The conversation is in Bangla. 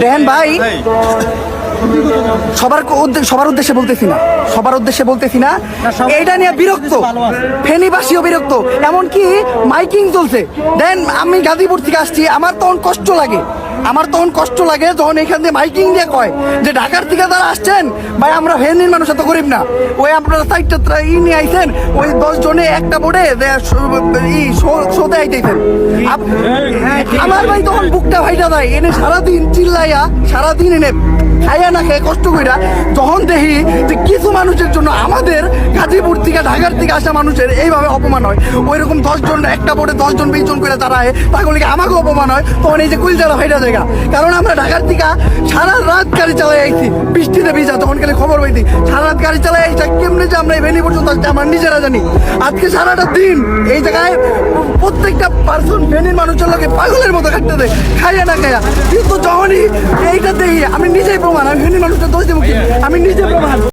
দেখেন ভাই, সবার উদ্দেশ্যে বলতেছি না, এইটা নিয়ে বিরক্ত, ফেনীবাসীও বিরক্ত, এমনকি মাইকিং চলছে। দেন আমি গাজীপুর থেকে আসছি, আমার তখন কষ্ট লাগে যখন এখান দিয়ে মাইকিং দিয়ে কয় যে ঢাকার থেকে যারা আসছেন ভাই, আমরা ফেনীর মানুষ এত গরিব না, ওই আপনারা সাইডটা নিয়ে আইছেন, ওই 10 জনে একটা বোর্ডে শোতে আইতেছেন। আমার ভাই তখন বুকটা ভাইটা যায়, এনে সারাদিন চিল্লাইয়া, সারাদিন এনে খাইয়া না খেয়ে কষ্ট কইরা যখন দেখি যে কিছু মানুষের জন্য আমাদের গাজীপুর থেকে ঢাকার থেকে আসা মানুষের এইভাবে অপমান হয়, ওই রকম 10 জন একটা বোর্ডে 10 জন 20 জন করে দাঁড়ায়, তাহলে আমাকে অপমান হয়, তখন এই যে কুলজারা ভাইটা জায়গা। কারণ আমরা ঢাকার থেকে সারা রাত গাড়ি চালাই আইছি, বৃষ্টিতে ভিজা, তখন খালি খবর পাইছি সারা রাত গাড়ি চালাই আইসা কেমনে যে আমরা এই ভেনি পর্যন্ত আসছি আমরা নিজেরা জানি। আজকে সারাটা দিন এই জায়গায় প্রত্যেকটা পার্সন ভেনির মানুষের লোকে পাগলের মতো কাটতে দেয়, খাইয়া না খাইয়া। কিন্তু যখনই এইটা দেখি আমি নিজেই প্রমাণ, আমি ভেনির মানুষের দোষ দেবো, আমি নিজে প্রমাণ।